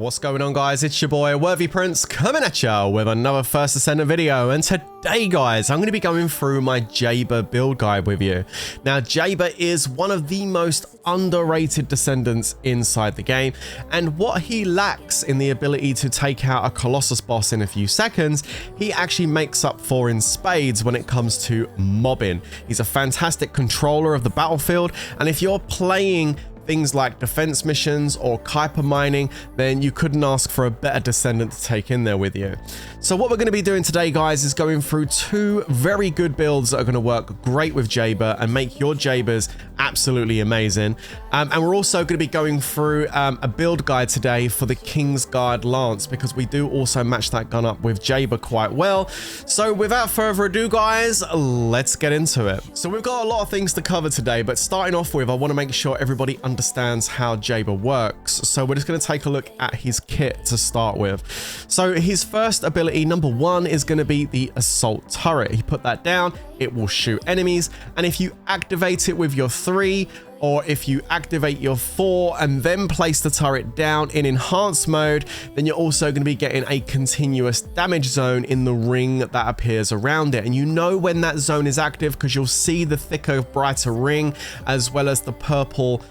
What's going on, guys? It's your boy Worthy Prince coming at ya with another first Descendant video, and today, guys, I'm going to be going through my Jayber build guide with you. Now, Jayber is one of the most underrated Descendants inside the game, and what he lacks in the ability to take out a Colossus boss in a few seconds, he actually makes up for in spades when it comes to mobbing. He's a fantastic controller of the battlefield, and if you're playing things like defense missions or Kuiper mining, then you couldn't ask for a better Descendant to take in there with you. So what we're going to be doing today, guys, is going through two very good builds that are going to work great with Jayber and make your Jaybers absolutely amazing. And we're also going to be going through a build guide today for the Kingsguard Lance, because we do also match that gun up with Jayber quite well. So without further ado, guys, let's get into it. So we've got a lot of things to cover today, but starting off with, I want to make sure everybody understands how Jayber works. So we're just going to take a look at his kit to start with. So his first ability, number one, is going to be the assault turret. He put that down, it will shoot enemies, and if you activate it with your 3, or if you activate your 4 and then place the turret down in enhanced mode, then you're also going to be getting a continuous damage zone in the ring that appears around it. And you know when that zone is active because you'll see the thicker, brighter ring, as well as the purple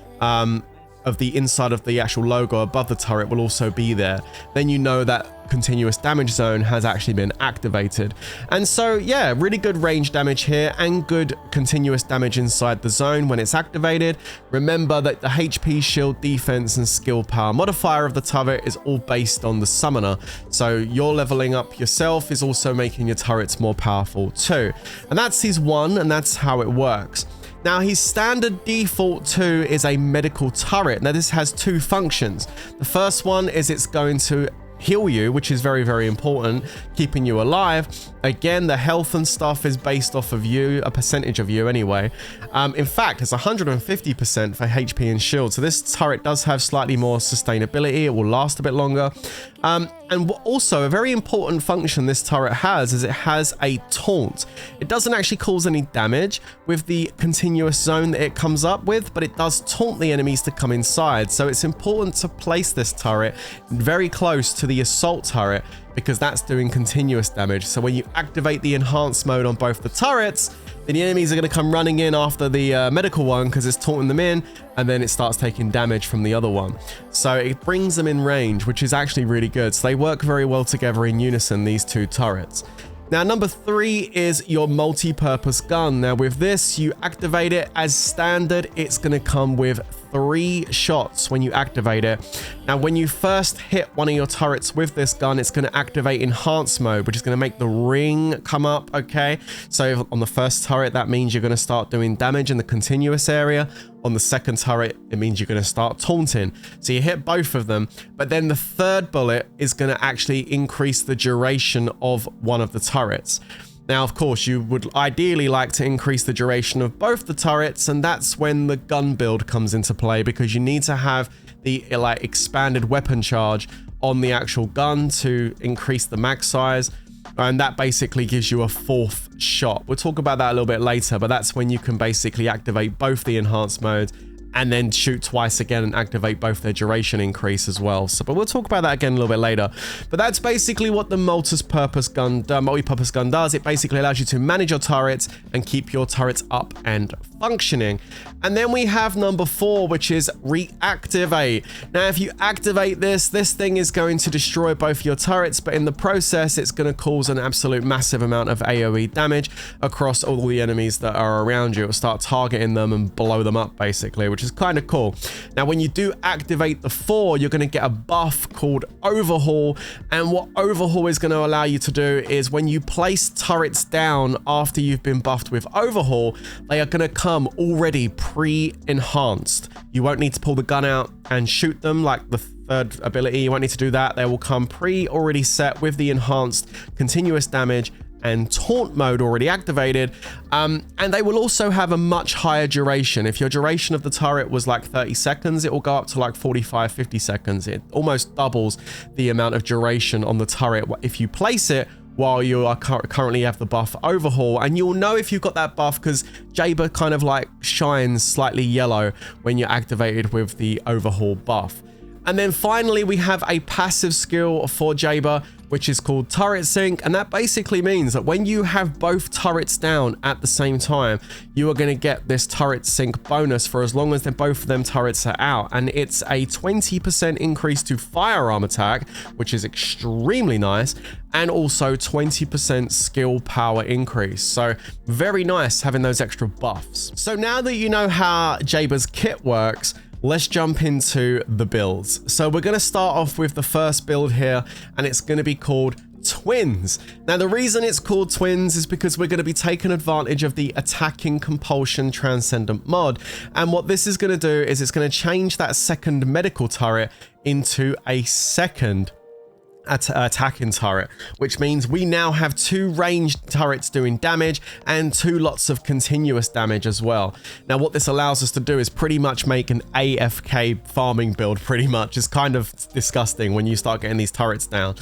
of the inside of the actual logo above the turret will also be there. Then you know that continuous damage zone has actually been activated. And so yeah, really good range damage here and good continuous damage inside the zone when it's activated. Remember that the HP, shield, defense and skill power modifier of the turret is all based on the summoner, so your leveling up yourself is also making your turrets more powerful too. And that's his one, and that's how it works. Now, his standard default 2 is a medical turret. Now, this has two functions. The first one is it's going to heal you, which is very, very important, keeping you alive. Again, the health and stuff is based off of you, a percentage of you anyway. In fact, it's 150% for HP and shield. So this turret does have slightly more sustainability. It will last a bit longer. And also a very important function this turret has is it has a taunt. It doesn't actually cause any damage with the continuous zone that it comes up with, but it does taunt the enemies to come inside. So it's important to place this turret very close to the assault turret, because that's doing continuous damage. So when you activate the enhanced mode on both the turrets, then the enemies are going to come running in after the medical one because it's taunting them in, and then it starts taking damage from the other one. So it brings them in range, which is actually really good. So they work very well together in unison, these two turrets. Now, number 3 is your multi-purpose gun. Now, with this, you activate it as standard. It's going to come with 3 shots when you activate it. Now, when you first hit one of your turrets with this gun, it's going to activate enhanced mode, which is going to make the ring come up, okay? So on the first turret, that means you're going to start doing damage in the continuous area. On the second turret, it means you're going to start taunting. So you hit both of them, but then the third bullet is going to actually increase the duration of one of the turrets. Now, of course, you would ideally like to increase the duration of both the turrets, and that's when the gun build comes into play, because you need to have the expanded weapon charge on the actual gun to increase the mag size. And that basically gives you a 4th shot. We'll talk about that a little bit later, but that's when you can basically activate both the enhanced modes and then shoot twice again and activate both their duration increase as well. So, but we'll talk about that again a little bit later. But that's basically what the multi-purpose gun does. It basically allows you to manage your turrets and keep your turrets up and functioning. And then we have number 4, which is reactivate. Now, if you activate this thing is going to destroy both your turrets, but in the process, it's going to cause an absolute massive amount of AoE damage across all the enemies that are around you. It'll start targeting them and blow them up, basically, which is kind of cool. Now, when you do activate the 4, you're going to get a buff called Overhaul. And what Overhaul is going to allow you to do is when you place turrets down after you've been buffed with Overhaul, they are going to come already pre-enhanced. You won't need to pull the gun out and shoot them like the third ability. You won't need to do that. They will come already set with the enhanced continuous damage and taunt mode already activated, and they will also have a much higher duration. If your duration of the turret was like 30 seconds, it will go up to like 45-50 seconds. It almost doubles the amount of duration on the turret if you place it while you are currently have the buff Overhaul. And you'll know if you've got that buff because Jayber kind of like shines slightly yellow when you're activated with the Overhaul buff. And then finally, we have a passive skill for Jayber, which is called Turret Sync. And that basically means that when you have both turrets down at the same time, you are going to get this Turret Sync bonus for as long as both of them turrets are out. And it's a 20% increase to firearm attack, which is extremely nice. And also 20% skill power increase. So very nice having those extra buffs. So now that you know how Jayber's kit works, let's jump into the builds. So we're going to start off with the first build here, and it's going to be called Twins. Now, the reason it's called Twins is because we're going to be taking advantage of the Attacking Compulsion Transcendent mod. And what this is going to do is it's going to change that second medical turret into a second attacking turret, which means we now have 2 ranged turrets doing damage and 2 lots of continuous damage as well. Now, what this allows us to do is pretty much make an AFK farming build. Pretty much, it's kind of disgusting when you start getting these turrets down.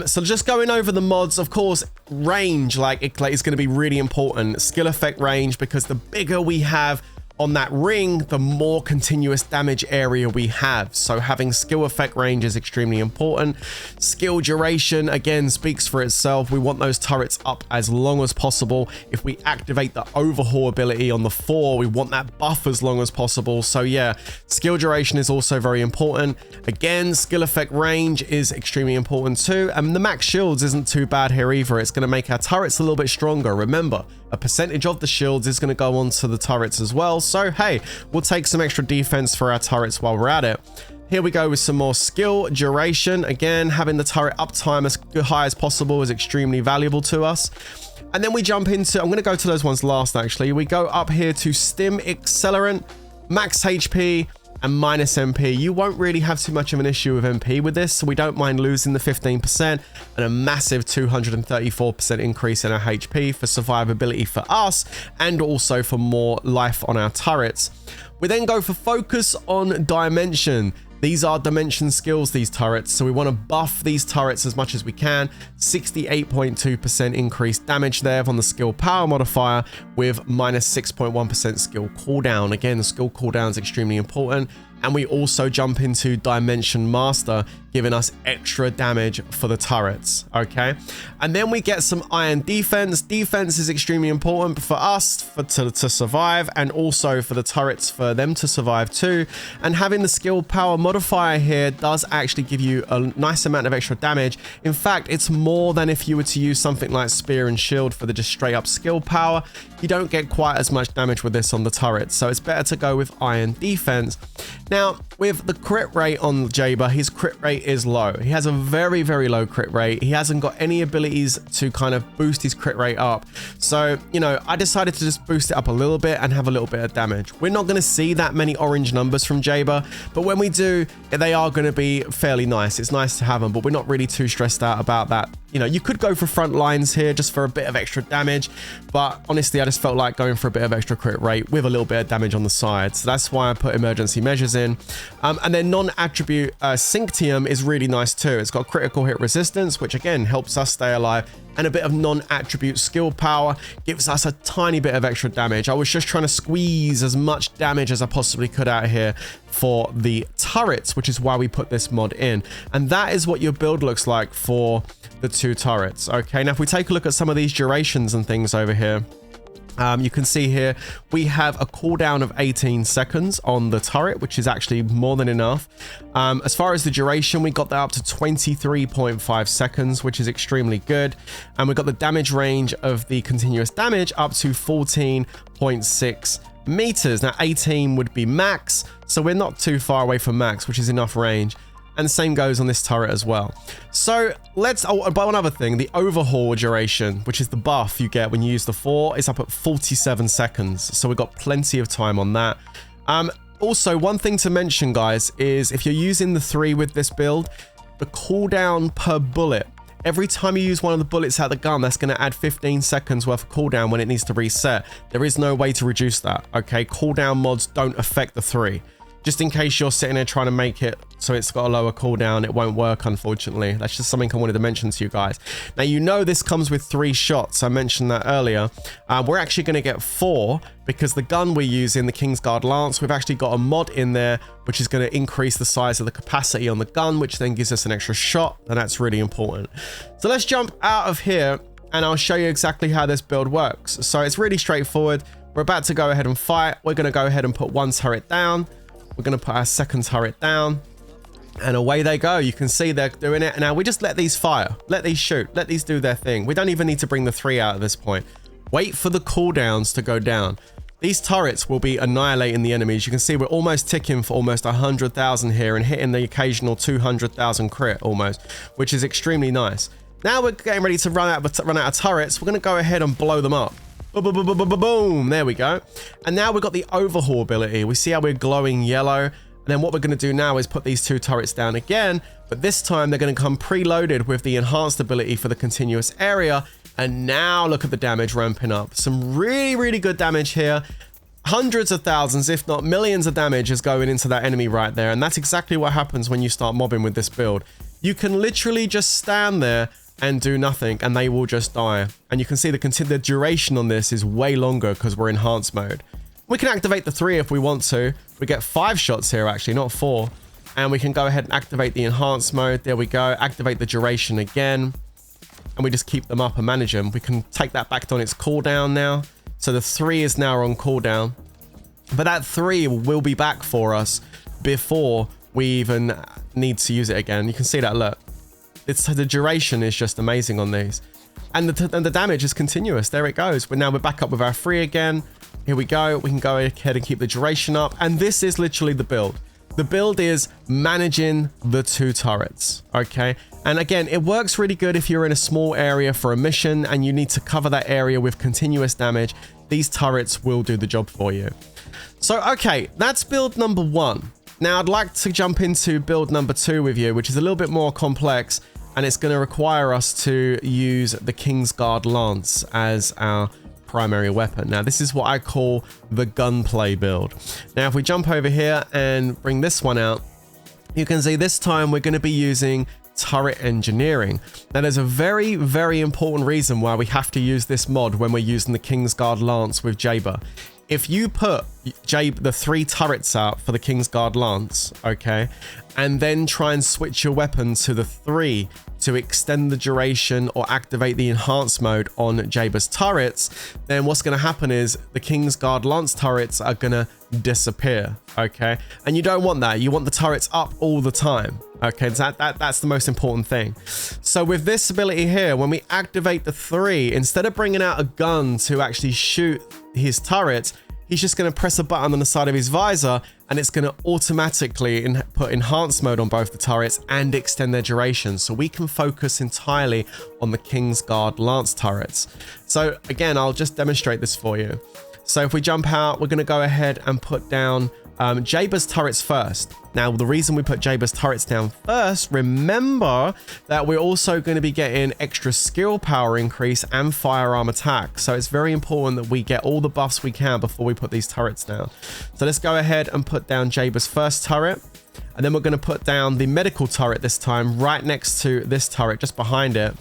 So just going over the mods, of course, range is going to be really important. Skill effect range, because the bigger we have on that ring, the more continuous damage area we have. So having skill effect range is extremely important. Skill duration, again, speaks for itself. We want those turrets up as long as possible. If we activate the overhaul ability on the 4, we want that buff as long as possible. So yeah, skill duration is also very important. Again, skill effect range is extremely important too. And the max shields isn't too bad here either. It's going to make our turrets a little bit stronger. Remember, a percentage of the shields is going to go onto the turrets as well. So hey, we'll take some extra defense for our turrets while we're at it. Here we go with some more skill duration. Again, having the turret uptime as high as possible is extremely valuable to us. And then we jump into, I'm going to go to those ones last actually. We go up here to Stim Accelerant, Max HP, and minus MP. You won't really have too much of an issue with MP with this, so we don't mind losing the 15% and a massive 234% increase in our HP for survivability for us, and also for more life on our turrets. We then go for Focus on Dimension. These are dimension skills, these turrets, so we want to buff these turrets as much as we can. 68.2% increased damage there on the skill power modifier with minus 6.1% skill cooldown. Again, the skill cooldown is extremely important. And we also jump into Dimension Master, giving us extra damage for the turrets, okay? And then we get some Iron Defense. Defense is extremely important for us to survive, and also for the turrets for them to survive too. And having the skill power modifier here does actually give you a nice amount of extra damage. In fact, it's more than if you were to use something like Spear and Shield for the just straight up skill power. You don't get quite as much damage with this on the turrets, so it's better to go with Iron Defense. Now, with the crit rate on Jayber, his crit rate is low. He has a very, very low crit rate. He hasn't got any abilities to kind of boost his crit rate up. So, you know, I decided to just boost it up a little bit and have a little bit of damage. We're not going to see that many orange numbers from Jayber, but when we do, they are going to be fairly nice. It's nice to have them, but we're not really too stressed out about that. You know, you could go for front lines here just for a bit of extra damage, but honestly, I just felt like going for a bit of extra crit rate with a little bit of damage on the side. So that's why I put emergency measures in. And then non-attribute Synctium is really nice too. It's got critical hit resistance, which again helps us stay alive, and a bit of non-attribute skill power gives us a tiny bit of extra damage. I was just trying to squeeze as much damage as I possibly could out here for the turrets, which is why we put this mod in. And that is what your build looks like for the 2 turrets. Okay, now if we take a look at some of these durations and things over here, you can see here we have a cooldown of 18 seconds on the turret, which is actually more than enough. As far as the duration, we got that up to 23.5 seconds, which is extremely good. And we got the damage range of the continuous damage up to 14.6 meters. Now 18 would be max, so we're not too far away from max, which is enough range. And the same goes on this turret as well. So let's, oh, but one other thing, the overhaul duration, which is the buff you get when you use the 4, is up at 47 seconds. So we've got plenty of time on that. Also, one thing to mention, guys, is if you're using the 3 with this build, the cooldown per bullet, every time you use one of the bullets out of the gun, that's going to add 15 seconds worth of cooldown when it needs to reset. There is no way to reduce that, okay? Cooldown mods don't affect the 3. just in case you're sitting there trying to make it so it's got a lower cooldown. It won't work, unfortunately. That's just something I wanted to mention to you guys. Now, you know this comes with 3 shots. I mentioned that earlier. We're actually going to get 4 because the gun we're using, the Kingsguard Lance, we've actually got a mod in there which is going to increase the size of the capacity on the gun, which then gives us an extra shot, and that's really important. So let's jump out of here and I'll show you exactly how this build works. So it's really straightforward. We're about to go ahead and fight. We're going to go ahead and put 1 turret down. We're going to put our 2nd turret down. And away they go. You can see they're doing it. Now we just let these fire. Let these shoot. Let these do their thing. We don't even need to bring the 3 out at this point. Wait for the cooldowns to go down. These turrets will be annihilating the enemies. You can see we're almost ticking for almost 100,000 here and hitting the occasional 200,000 crit almost, which is extremely nice. Now we're getting ready to run out of turrets. We're going to go ahead and blow them up. Boom, there we go. And now we've got the overhaul ability. We see how we're glowing yellow. And then what we're going to do now is put these 2 turrets down again, but this time they're going to come preloaded with the enhanced ability for the continuous area. And now look at the damage ramping up. Some really good damage here. Hundreds of thousands, if not millions of damage is going into that enemy right there. And that's exactly what happens when you start mobbing with this build. You can literally just stand there and do nothing and they will just die. And you can see the duration on this is way longer because we're enhanced mode. We can activate the 3 if we want to. We get 5 shots here actually, not 4. And we can go ahead and activate the enhanced mode. There we go. Activate the duration again. And we just keep them up and manage them. We can take that back on its cooldown now. So the 3 is now on cooldown. But that 3 will be back for us before we even need to use it again. You can see that, look. The duration is just amazing on these. And the damage is continuous. There it goes. We're back up with our 3 again. Here we go. We can go ahead and keep the duration up. And this is literally the build. The build is managing the 2 turrets, okay? And again, it works really good if you're in a small area for a mission and you need to cover that area with continuous damage. These turrets will do the job for you. So, okay, that's build number 1. Now, I'd like to jump into build number 2 with you, which is a little bit more complex, and it's going to require us to use the Kingsguard Lance as our primary weapon. Now, this is what I call the gunplay build. Now, if we jump over here and bring this one out, you can see this time we're going to be using turret engineering. Now, there's a very important reason why we have to use this mod when we're using the Kingsguard Lance with Jayber. If you put the 3 turrets out for the Kingsguard Lance, okay, and then try and switch your weapon to the 3 to extend the duration or activate the enhanced mode on Jayber's turrets, then what's going to happen is the Kingsguard Lance turrets are going to disappear, okay? And you don't want that. You want the turrets up all the time, okay? That's the most important thing. So with this ability here, when we activate the 3, instead of bringing out a gun to actually shoot his turrets, he's just going to press a button on the side of his visor and it's going to automatically put enhanced mode on both the turrets and extend their duration. So we can focus entirely on the Kingsguard Lance turrets. So again, I'll just demonstrate this for you. So if we jump out, we're going to go ahead and put down Jayber's turrets first. Now, the reason we put Jayber's turrets down first, remember that we're also going to be getting extra skill power increase and firearm attack. So it's very important that we get all the buffs we can before we put these turrets down. So let's go ahead and put down Jayber's first turret. And then we're going to put down the medical turret this time, right next to this turret, just behind it.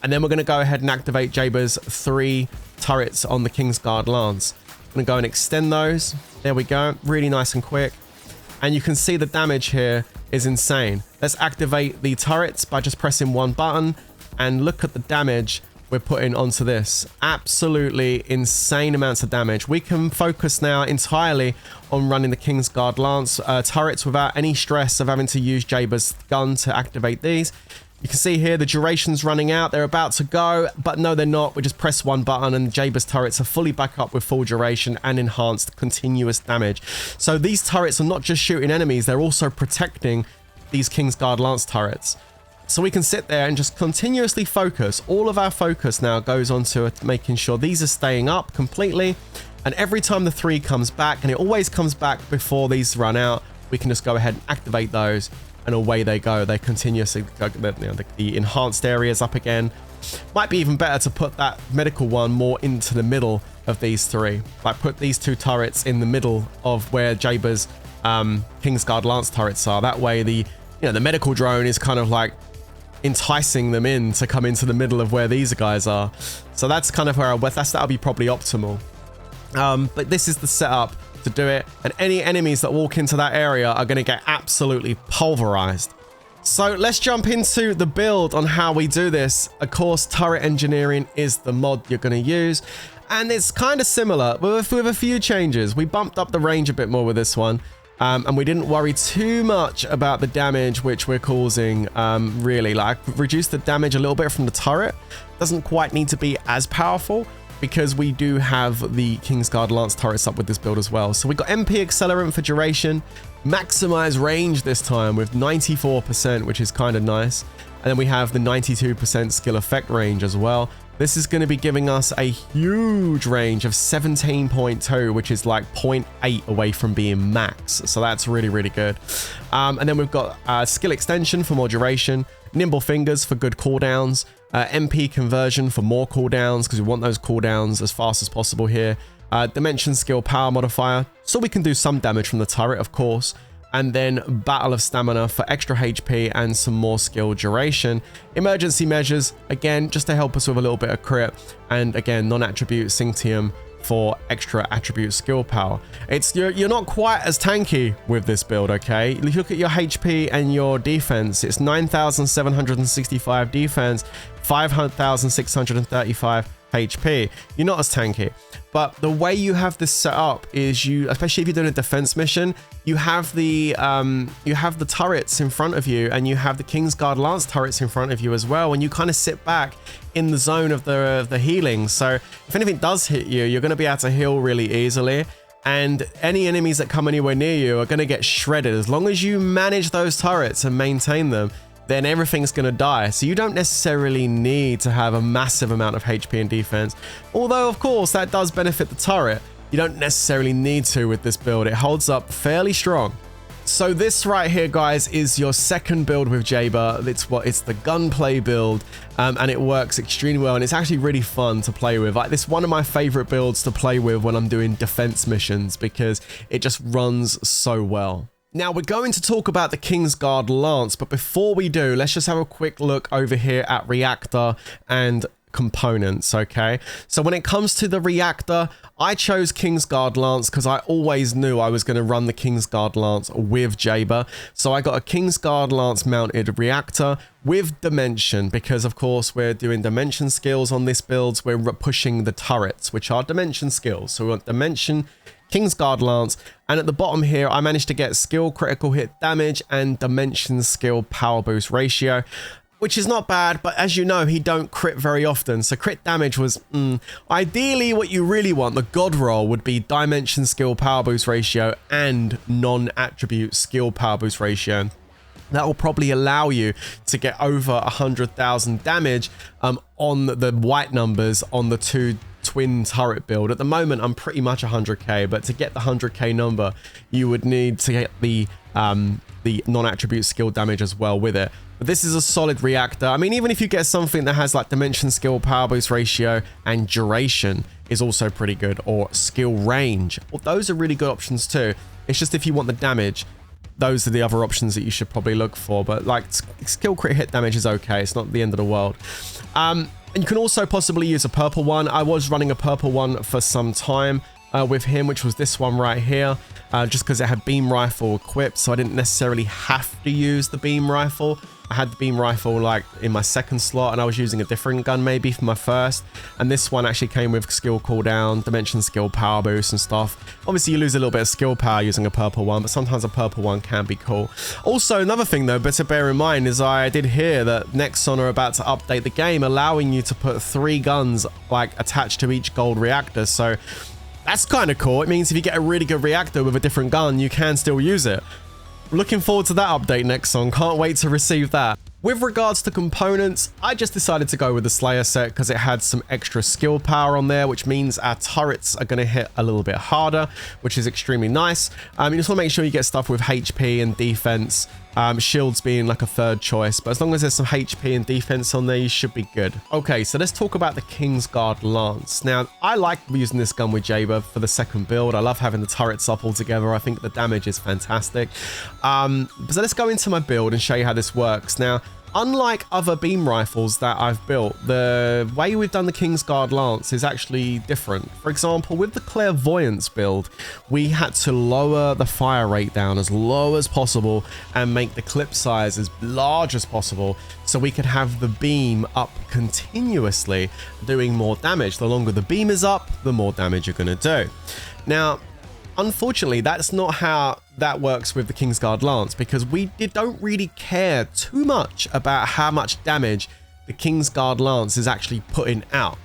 And then we're going to go ahead and activate Jayber's 3 turrets on the Kingsguard Lance. I'm going to go and extend those. There we go. Really nice and quick. And you can see the damage here is insane. Let's activate the turrets by just pressing 1 button. And look at the damage we're putting onto this. Absolutely insane amounts of damage. We can focus now entirely on running the Kingsguard Lance turrets without any stress of having to use Jayber's gun to activate these. You can see here the duration's running out. They're about to go, but no, they're not. We just press 1 button and Jayber's turrets are fully back up with full duration and enhanced continuous damage. So these turrets are not just shooting enemies, they're also protecting these Kingsguard Lance turrets. So we can sit there and just continuously focus. All of our focus now goes on to making sure these are staying up completely. And every time the 3 comes back, and it always comes back before these run out, we can just go ahead and activate those. And away they go. They continuously go, the enhanced areas up again. Might be even better to put that medical one more into the middle of these 3. Like put these 2 turrets in the middle of where Jayber's Kingsguard Lance turrets are. That way the medical drone is kind of like enticing them in to come into the middle of where these guys are. So that's kind of where that'll be probably optimal. But this is the setup to do it, and any enemies that walk into that area are going to get absolutely pulverized. So let's jump into the build on how we do this. Of course, turret engineering is the mod you're going to use, and it's kind of similar with a few changes. We bumped up the range a bit more with this one, and we didn't worry too much about the damage which we're causing. Really, like, reduced the damage a little bit from the turret. Doesn't quite need to be as powerful, because we do have the Kingsguard Lance turrets up with this build as well. So we got MP accelerant for duration, maximize range this time with 94%, which is kind of nice. And then we have the 92% skill effect range as well. This is going to be giving us a huge range of 17.2, which is like 0.8 away from being max. So that's really, really good. And then we've got skill extension for more duration, nimble fingers for good cooldowns, MP conversion for more cooldowns, because we want those cooldowns as fast as possible here. Dimension skill power modifier, so we can do some damage from the turret, of course. And then battle of stamina for extra HP and some more skill duration. Emergency measures, again, just to help us with a little bit of crit. And again, non-attribute Synctium for extra attribute skill power. You're not quite as tanky with this build, okay? If you look at your HP and your defense, it's 9,765 defense, 5,635 HP. You're not as tanky. But the way you have this set up is especially if you're doing a defense mission, you have the turrets in front of you, and you have the Kingsguard Lance turrets in front of you as well, and you kind of sit back in the zone of the healing. So if anything does hit you, you're going to be able to heal really easily, and any enemies that come anywhere near you are going to get shredded. As long as you manage those turrets and maintain them, then everything's going to die. So you don't necessarily need to have a massive amount of HP and defense. Although, of course, that does benefit the turret. You don't necessarily need to with this build. It holds up fairly strong. So this right here, guys, is your second build with Jayber. It's the gunplay build, and it works extremely well, and it's actually really fun to play with. Like, this is one of my favorite builds to play with when I'm doing defense missions, because it just runs so well. Now, we're going to talk about the Kingsguard Lance, but before we do, let's just have a quick look over here at Reactor and components, okay? So when it comes to the Reactor, I chose Kingsguard Lance because I always knew I was going to run the Kingsguard Lance with Jayber. So I got a Kingsguard Lance mounted Reactor with Dimension, because of course we're doing Dimension skills on this build. We're pushing the turrets, which are Dimension skills. So we want Dimension, Kingsguard Lance, and at the bottom here I managed to get skill critical hit damage and dimension skill power boost ratio, which is not bad, but as you know, he don't crit very often, so crit damage was ideally what you really want. The god roll would be dimension skill power boost ratio and non-attribute skill power boost ratio. That will probably allow you to get over 100,000 damage on the white numbers on the two twin turret build. At the moment, I'm pretty much 100k, but to get the 100k number, you would need to get the non-attribute skill damage as well with it. But this is a solid Reactor. I mean, even if you get something that has like dimension skill power boost ratio and duration is also pretty good, or skill range, well, those are really good options too. It's just if you want the damage, those are the other options that you should probably look for. But like, skill crit hit damage is okay. It's not the end of the world. And you can also possibly use a purple one. I was running a purple one for some time with him, which was this one right here, just because it had beam rifle equipped, so I didn't necessarily have to use the beam rifle. I had the beam rifle like in my second slot, and I was using a different gun maybe for my first, and this one actually came with skill cooldown, dimension skill power boost and stuff. Obviously you lose a little bit of skill power using a purple one, but sometimes a purple one can be cool. Also, another thing though, but to bear in mind, is I did hear that Nexon are about to update the game, allowing you to put 3 guns like attached to each gold reactor. So that's kind of cool. It means if you get a really good reactor with a different gun, you can still use it. Looking forward to that update, Nexon. Can't wait to receive that. With regards to components, I just decided to go with the Slayer set because it had some extra skill power on there, which means our turrets are going to hit a little bit harder, which is extremely nice. You just want to make sure you get stuff with HP and defense shields being like a third choice, but as long as there's some HP and defense on there, you should be good. Okay, so let's talk about the Kingsguard Lance. Now, I like using this gun with Jayber for the second build. I love having the turrets up all together. I think the damage is fantastic. So let's go into my build and show you how this works. Now, unlike other beam rifles that I've built, the way we've done the Kingsguard Lance is actually different. For example, with the Clairvoyance build, we had to lower the fire rate down as low as possible and make the clip size as large as possible so we could have the beam up continuously doing more damage. The longer the beam is up, the more damage you're going to do. Now, unfortunately, that's not how that works with the Kingsguard Lance, because we don't really care too much about how much damage the Kingsguard Lance is actually putting out.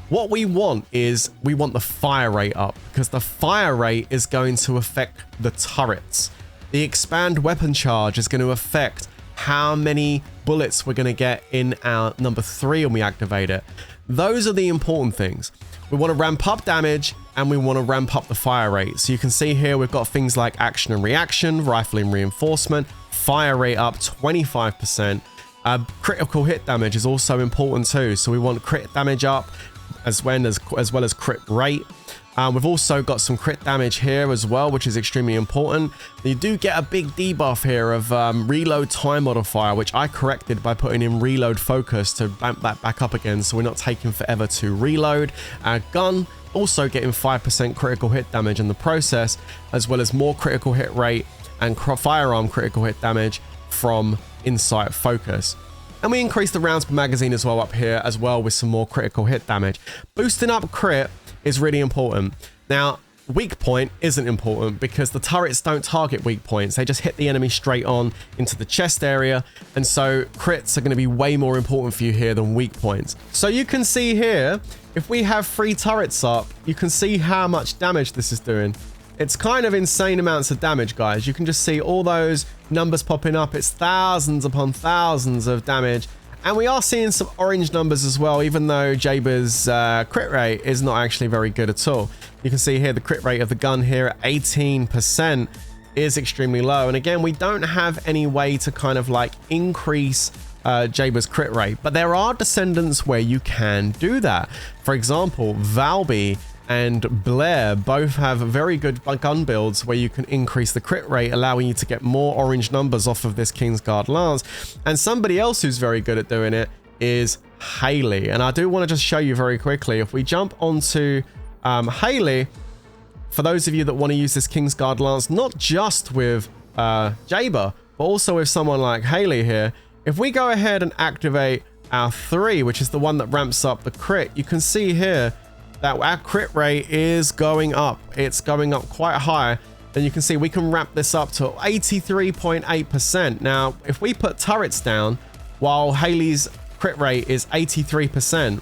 What we want is we want the fire rate up, because the fire rate is going to affect the turrets. The expand weapon charge is going to affect how many bullets we're going to get in our number 3 when we activate it. Those are the important things. We want to ramp up damage and we want to ramp up the fire rate. So you can see here we've got things like action and reaction, rifling reinforcement, fire rate up 25%. Critical hit damage is also important too. So we want crit damage up as well as crit rate. We've also got some crit damage here as well, which is extremely important. You do get a big debuff here of reload time modifier, which I corrected by putting in reload focus to bump that back up again, so we're not taking forever to reload. Our gun also getting 5% critical hit damage in the process, as well as more critical hit rate and firearm critical hit damage from insight focus. And we increase the rounds per magazine as well up here as well with some more critical hit damage. Boosting up crit is really important. Now, weak point isn't important because the turrets don't target weak points. They just hit the enemy straight on into the chest area. And so crits are going to be way more important for you here than weak points. So you can see here, if we have 3 turrets up, you can see how much damage this is doing. It's kind of insane amounts of damage, guys. You can just see all those numbers popping up. It's thousands upon thousands of damage. And we are seeing some orange numbers as well, even though Jayber's crit rate is not actually very good at all. You can see here the crit rate of the gun here at 18% is extremely low. And again, we don't have any way to kind of like increase Jayber's crit rate, but there are Descendants where you can do that. For example, Valby and Blair both have very good gun builds where you can increase the crit rate, allowing you to get more orange numbers off of this Kingsguard Lance. And somebody else who's very good at doing it is Haley. And I do want to just show you very quickly, if we jump onto Haley, for those of you that want to use this Kingsguard Lance, not just with Jayber, but also with someone like Haley here, if we go ahead and activate our 3, which is the one that ramps up the crit, you can see here that our crit rate is going up. It's going up quite high. And you can see we can ramp this up to 83.8%. Now, if we put turrets down while Haley's crit rate is 83%,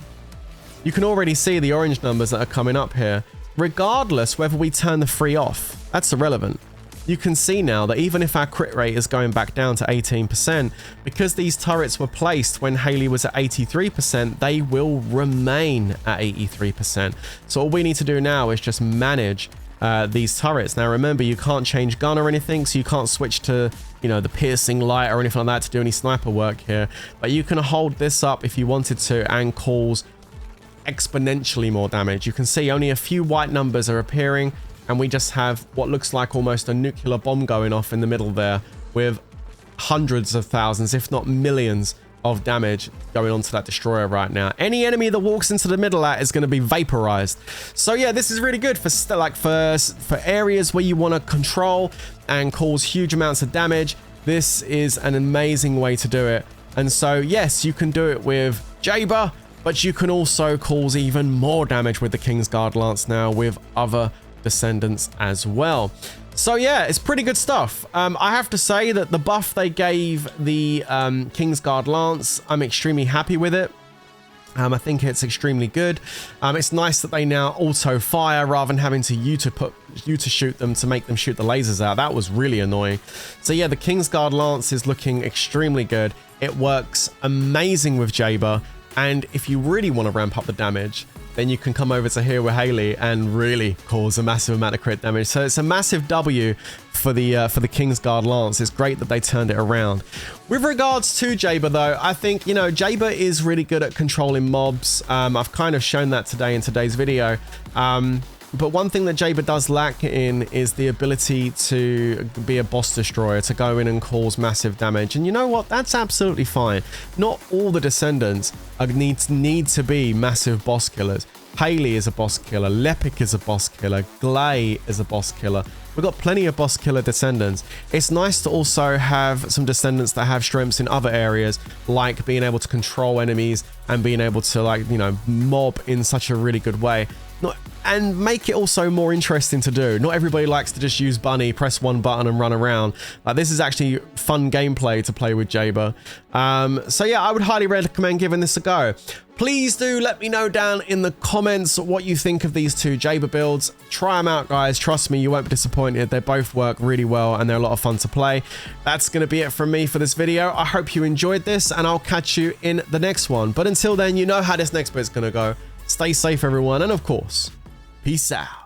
you can already see the orange numbers that are coming up here. Regardless whether we turn the 3 off, that's irrelevant. You can see now that even if our crit rate is going back down to 18%, because these turrets were placed when Haley was at 83%, they will remain at 83%. So all we need to do now is just manage these turrets. Now remember, you can't change gun or anything, so you can't switch to, you know, the piercing light or anything like that to do any sniper work here. But you can hold this up if you wanted to and cause exponentially more damage. You can see only a few white numbers are appearing, and we just have what looks like almost a nuclear bomb going off in the middle there with hundreds of thousands, if not millions of damage going onto that destroyer right now. Any enemy that walks into the middle of that is going to be vaporized. So yeah, this is really good for areas where you want to control and cause huge amounts of damage. This is an amazing way to do it. And so yes, you can do it with Jayber, but you can also cause even more damage with the Kingsguard Lance now with other Descendants as well. So yeah, it's pretty good stuff. I have to say that the buff they gave the Kingsguard Lance, I'm extremely happy with it. I think it's extremely good. It's nice that they now auto fire rather than having to you to shoot them to make them shoot the lasers out. That was really annoying. So yeah, the Kingsguard Lance is looking extremely good. It works amazing with Jayber. And if you really want to ramp up the damage, then you can come over to here with Haley and really cause a massive amount of crit damage. So it's a massive W for the Kingsguard Lance. It's great that they turned it around. With regards to Jayber though, I think, you know, Jayber is really good at controlling mobs. I've kind of shown that today in today's video. But one thing that Jayber does lack in is the ability to be a boss destroyer, to go in and cause massive damage. And you know what? That's absolutely fine. Not all the Descendants need to be massive boss killers. Haley is a boss killer. Lepic is a boss killer. Glay is a boss killer. We've got plenty of boss killer Descendants. It's nice to also have some Descendants that have strengths in other areas, like being able to control enemies and being able to, like, you know, mob in such a really good way. And make it also more interesting to do. Not everybody likes to just use bunny, press one button and run around. Like, this is actually fun gameplay to play with Jayber. So yeah, I would highly recommend giving this a go. Please do let me know down in the comments what you think of these two Jayber builds. Try them out, guys. Trust me, you won't be disappointed. They both work really well and they're a lot of fun to play. That's going to be it from me for this video. I hope you enjoyed this and I'll catch you in the next one. But until then, you know how this next bit's going to go. Stay safe, everyone. And of course, peace out.